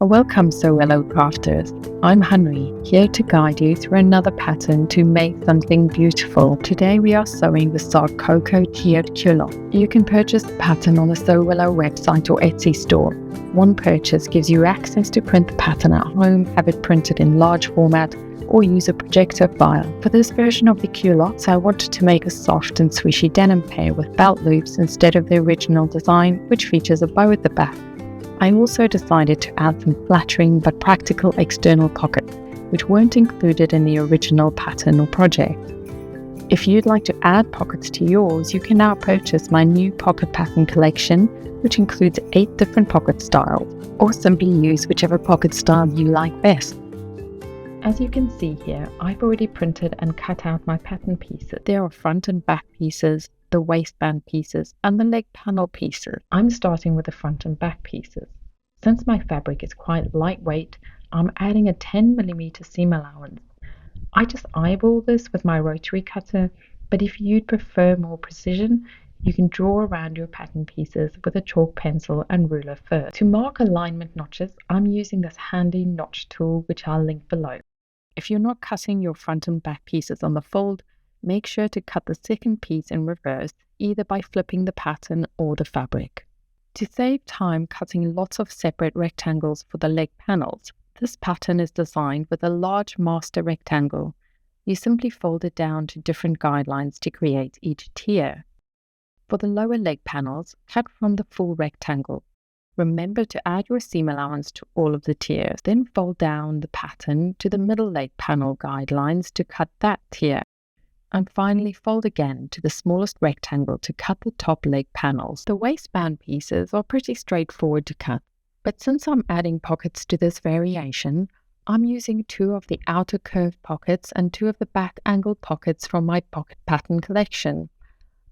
Welcome Sewillow crafters. I'm Henry, here to guide you through another pattern to make something beautiful. Today we are sewing the Sarcoco Tiered Culottes. You can purchase the pattern on the Sewillow website or Etsy store. One purchase gives you access to print the pattern at home, have it printed in large format, or use a projector file. For this version of the culottes, I wanted to make a soft and swishy denim pair with belt loops instead of the original design, which features a bow at the back. I also decided to add some flattering but practical external pockets, which weren't included in the original pattern or project. If you'd like to add pockets to yours, you can now purchase my new pocket pattern collection, which includes 8 different pocket styles, or simply use whichever pocket style you like best. As you can see here, I've already printed and cut out my pattern pieces. There are front and back pieces, the waistband pieces, and the leg panel pieces. I'm starting with the front and back pieces. Since my fabric is quite lightweight, I'm adding a 10mm seam allowance. I just eyeball this with my rotary cutter, but if you'd prefer more precision, you can draw around your pattern pieces with a chalk pencil and ruler first. To mark alignment notches, I'm using this handy notch tool, which I'll link below. If you're not cutting your front and back pieces on the fold, make sure to cut the second piece in reverse, either by flipping the pattern or the fabric. To save time cutting lots of separate rectangles for the leg panels, this pattern is designed with a large master rectangle. You simply fold it down to different guidelines to create each tier. For the lower leg panels, cut from the full rectangle. Remember to add your seam allowance to all of the tiers, then fold down the pattern to the middle leg panel guidelines to cut that tier. And finally fold again to the smallest rectangle to cut the top leg panels. The waistband pieces are pretty straightforward to cut, but since I'm adding pockets to this variation, I'm using 2 of the outer curved pockets and 2 of the back angled pockets from my pocket pattern collection.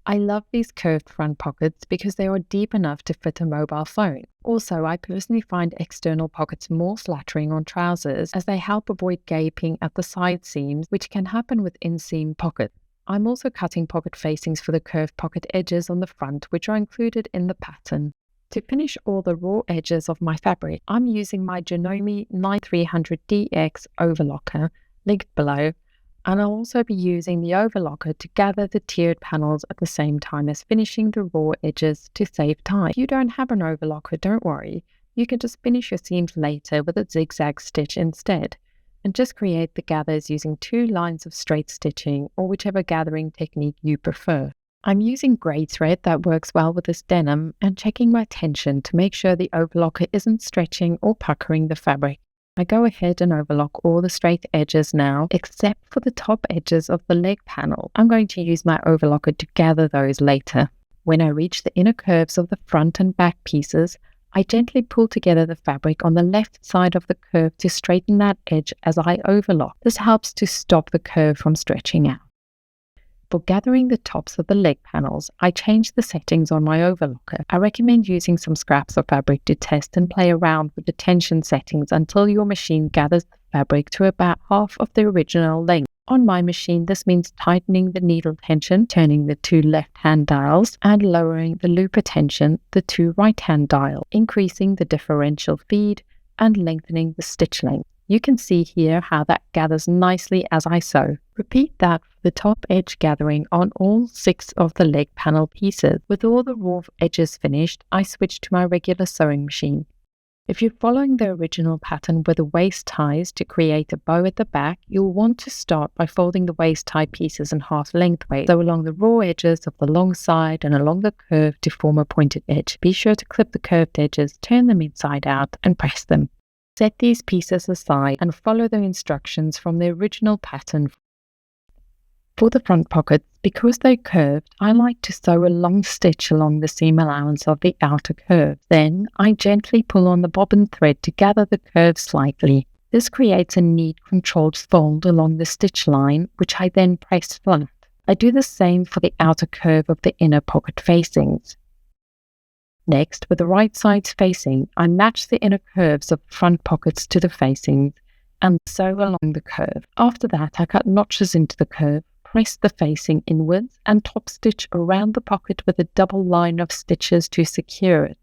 I love these curved front pockets because they are deep enough to fit a mobile phone. Also, I personally find external pockets more flattering on trousers as they help avoid gaping at the side seams, which can happen with inseam pockets. I'm also cutting pocket facings for the curved pocket edges on the front, which are included in the pattern. To finish all the raw edges of my fabric, I'm using my Denim 9300DX overlocker, linked below, and I'll also be using the overlocker to gather the tiered panels at the same time as finishing the raw edges to save time. If you don't have an overlocker, don't worry. You can just finish your seams later with a zigzag stitch instead, and just create the gathers using 2 lines of straight stitching or whichever gathering technique you prefer. I'm using grey thread that works well with this denim and checking my tension to make sure the overlocker isn't stretching or puckering the fabric. I go ahead and overlock all the straight edges now, except for the top edges of the leg panel. I'm going to use my overlocker to gather those later. When I reach the inner curves of the front and back pieces, I gently pull together the fabric on the left side of the curve to straighten that edge as I overlock. This helps to stop the curve from stretching out. For gathering the tops of the leg panels, I change the settings on my overlocker. I recommend using some scraps of fabric to test and play around with the tension settings until your machine gathers the fabric to about half of the original length. On my machine, this means tightening the needle tension, turning the 2 left-hand dials, and lowering the looper tension, the 2 right-hand dials, increasing the differential feed and lengthening the stitch length. You can see here how that gathers nicely as I sew. Repeat that for the top edge gathering on all 6 of the leg panel pieces. With all the raw edges finished, I switch to my regular sewing machine. If you're following the original pattern with the waist ties to create a bow at the back, you'll want to start by folding the waist tie pieces in half lengthways, sew along the raw edges of the long side and along the curve to form a pointed edge. Be sure to clip the curved edges, turn them inside out, and press them. Set these pieces aside and follow the instructions from the original pattern. For the front pockets, because they're curved, I like to sew a long stitch along the seam allowance of the outer curve. Then I gently pull on the bobbin thread to gather the curve slightly. This creates a neat controlled fold along the stitch line, which I then press flat. I do the same for the outer curve of the inner pocket facings. Next, with the right sides facing, I match the inner curves of front pockets to the facings and sew along the curve. After that, I cut notches into the curve, press the facing inwards, and top stitch around the pocket with a double line of stitches to secure it.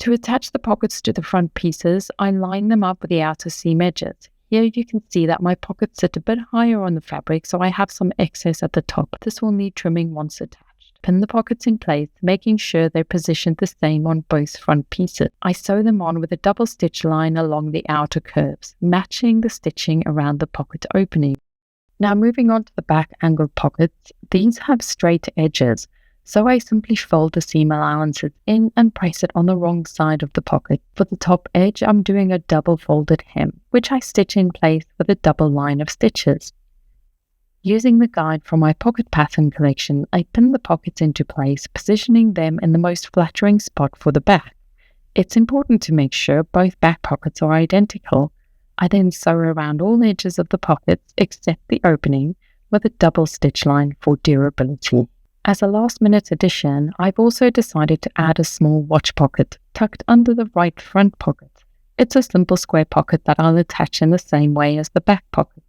To attach the pockets to the front pieces, I line them up with the outer seam edges. Here you can see that my pockets sit a bit higher on the fabric, so I have some excess at the top. This will need trimming once attached. Pin the pockets in place, making sure they're positioned the same on both front pieces. I sew them on with a double stitch line along the outer curves, matching the stitching around the pocket opening. Now moving on to the back angled pockets, these have straight edges, so I simply fold the seam allowances in and place it on the wrong side of the pocket. For the top edge, I'm doing a double folded hem, which I stitch in place with a double line of stitches. Using the guide from my pocket pattern collection, I pin the pockets into place, positioning them in the most flattering spot for the back. It's important to make sure both back pockets are identical. I then sew around all edges of the pockets except the opening with a double stitch line for durability. As a last-minute addition, I've also decided to add a small watch pocket tucked under the right front pocket. It's a simple square pocket that I'll attach in the same way as the back pockets.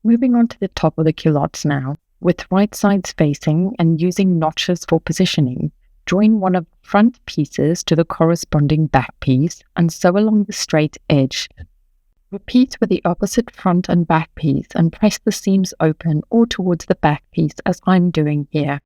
Moving on to the top of the culottes now, with right sides facing and using notches for positioning, join one of the front pieces to the corresponding back piece and sew along the straight edge. Repeat with the opposite front and back piece and press the seams open or towards the back piece as I'm doing here.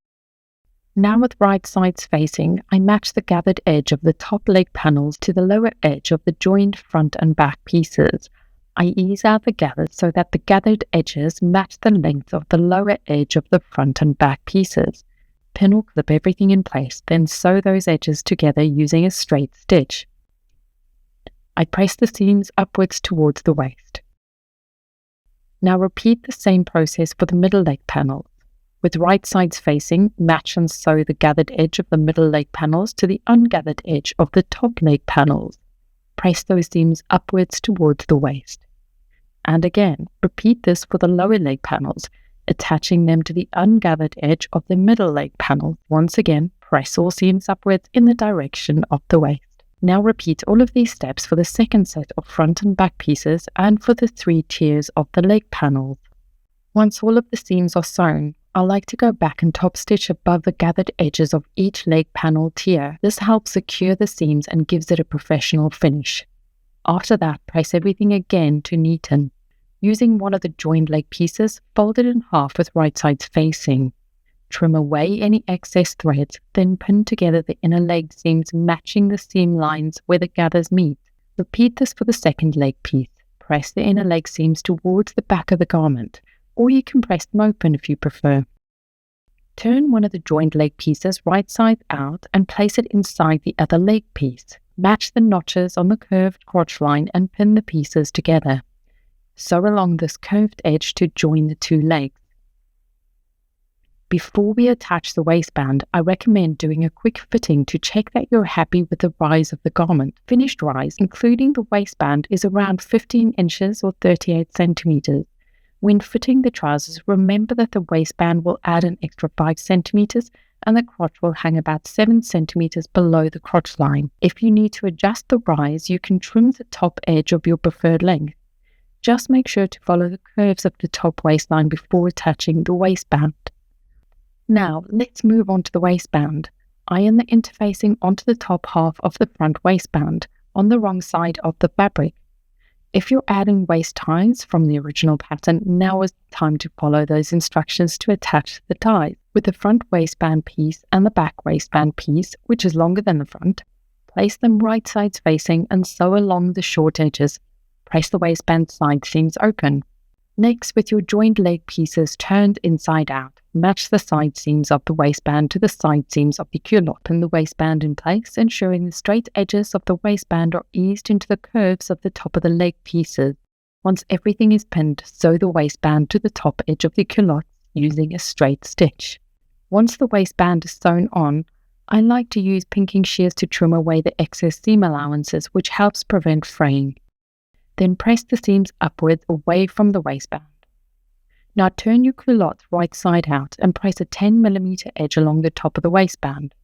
Now with right sides facing, I match the gathered edge of the top leg panels to the lower edge of the joined front and back pieces. I ease out the gathers so that the gathered edges match the length of the lower edge of the front and back pieces. Pin or clip everything in place, then sew those edges together using a straight stitch. I press the seams upwards towards the waist. Now repeat the same process for the middle leg panels. With right sides facing, match and sew the gathered edge of the middle leg panels to the ungathered edge of the top leg panels. Press those seams upwards towards the waist. And again, repeat this for the lower leg panels, attaching them to the ungathered edge of the middle leg panel. Once again, press all seams upwards in the direction of the waist. Now repeat all of these steps for the second set of front and back pieces and for the 3 tiers of the leg panels. Once all of the seams are sewn, I like to go back and top stitch above the gathered edges of each leg panel tier. This helps secure the seams and gives it a professional finish. After that, press everything again to neaten. Using one of the joined leg pieces, fold it in half with right sides facing. Trim away any excess threads, then pin together the inner leg seams matching the seam lines where the gathers meet. Repeat this for the second leg piece. Press the inner leg seams towards the back of the garment, or you can press them open if you prefer. Turn one of the joined leg pieces right side out and place it inside the other leg piece. Match the notches on the curved crotch line and pin the pieces together. Sew along this curved edge to join the 2 legs. Before we attach the waistband, I recommend doing a quick fitting to check that you're happy with the rise of the garment. Finished rise, including the waistband, is around 15 inches or 38 centimeters. When fitting the trousers, remember that the waistband will add an extra 5 centimeters and the crotch will hang about 7 centimeters below the crotch line. If you need to adjust the rise, you can trim the top edge of your preferred length. Just make sure to follow the curves of the top waistline before attaching the waistband. Now, let's move on to the waistband. Iron the interfacing onto the top half of the front waistband on the wrong side of the fabric. If you're adding waist ties from the original pattern, now is the time to follow those instructions to attach the ties. With the front waistband piece and the back waistband piece, which is longer than the front, place them right sides facing and sew along the short edges. Press the waistband side seams open. Next, with your joined leg pieces turned inside out, match the side seams of the waistband to the side seams of the culotte. Pin the waistband in place, ensuring the straight edges of the waistband are eased into the curves of the top of the leg pieces. Once everything is pinned, sew the waistband to the top edge of the culotte using a straight stitch. Once the waistband is sewn on, I like to use pinking shears to trim away the excess seam allowances, which helps prevent fraying. Then press the seams upwards away from the waistband. Now turn your culotte right side out and place a 10mm edge along the top of the waistband.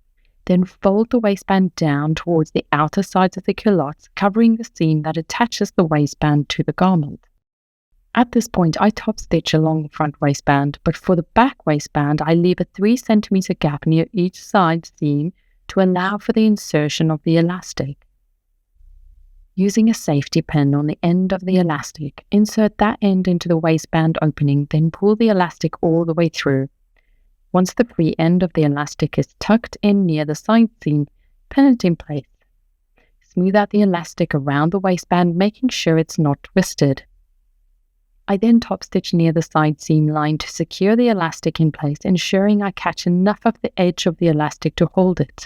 Then fold the waistband down towards the outer sides of the culottes, covering the seam that attaches the waistband to the garment. At this point, I top stitch along the front waistband, but for the back waistband, I leave a 3cm gap near each side seam to allow for the insertion of the elastic. Using a safety pin on the end of the elastic, insert that end into the waistband opening, then pull the elastic all the way through. Once the free end of the elastic is tucked in near the side seam, pin it in place. Smooth out the elastic around the waistband, making sure it's not twisted. I then top stitch near the side seam line to secure the elastic in place, ensuring I catch enough of the edge of the elastic to hold it.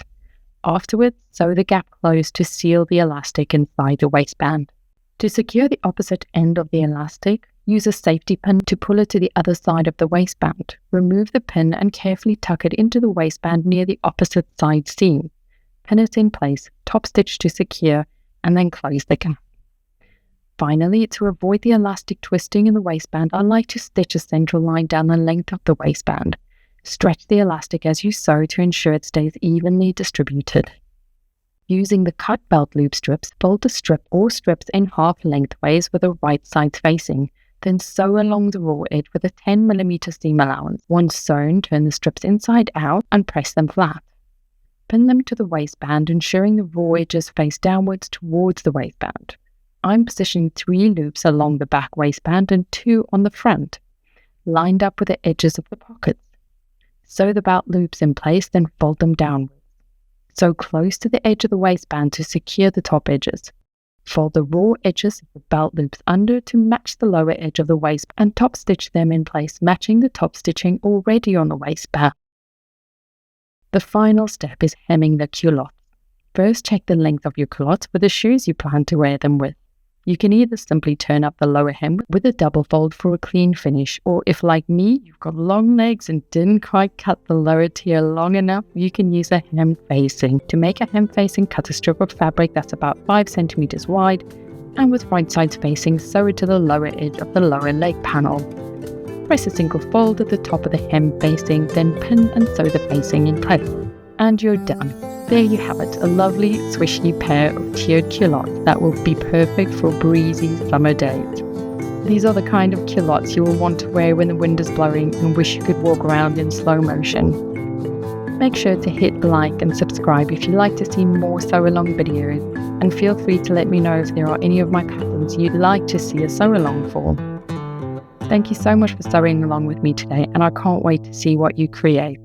Afterwards, sew the gap closed to seal the elastic inside the waistband. To secure the opposite end of the elastic, use a safety pin to pull it to the other side of the waistband. Remove the pin and carefully tuck it into the waistband near the opposite side seam. Pin it in place, top stitch to secure, and then close the gap. Finally, to avoid the elastic twisting in the waistband, I like to stitch a central line down the length of the waistband. Stretch the elastic as you sew to ensure it stays evenly distributed. Using the cut belt loop strips, fold the strip or strips in half lengthways with the right sides facing. Then sew along the raw edge with a 10mm seam allowance. Once sewn, turn the strips inside out and press them flat. Pin them to the waistband, ensuring the raw edges face downwards towards the waistband. I'm positioning 3 loops along the back waistband and 2 on the front, lined up with the edges of the pockets. Sew the belt loops in place, then fold them downwards. Sew close to the edge of the waistband to secure the top edges. Fold the raw edges of the belt loops under to match the lower edge of the waistband and top stitch them in place, matching the top stitching already on the waistband. The final step is hemming the culottes. First, check the length of your culottes with the shoes you plan to wear them with. You can either simply turn up the lower hem with a double fold for a clean finish, or if like me, you've got long legs and didn't quite cut the lower tier long enough, you can use a hem facing. To make a hem facing, cut a strip of fabric that's about 5 centimeters wide, and with right sides facing, sew it to the lower edge of the lower leg panel. Press a single fold at the top of the hem facing, then pin and sew the facing in place. And you're done. There you have it, a lovely swishy pair of tiered culottes that will be perfect for breezy summer days. These are the kind of culottes you will want to wear when the wind is blowing and wish you could walk around in slow motion. Make sure to hit like and subscribe if you'd like to see more sew along videos, and feel free to let me know if there are any of my patterns you'd like to see a sew along for. Thank you so much for sewing along with me today, and I can't wait to see what you create.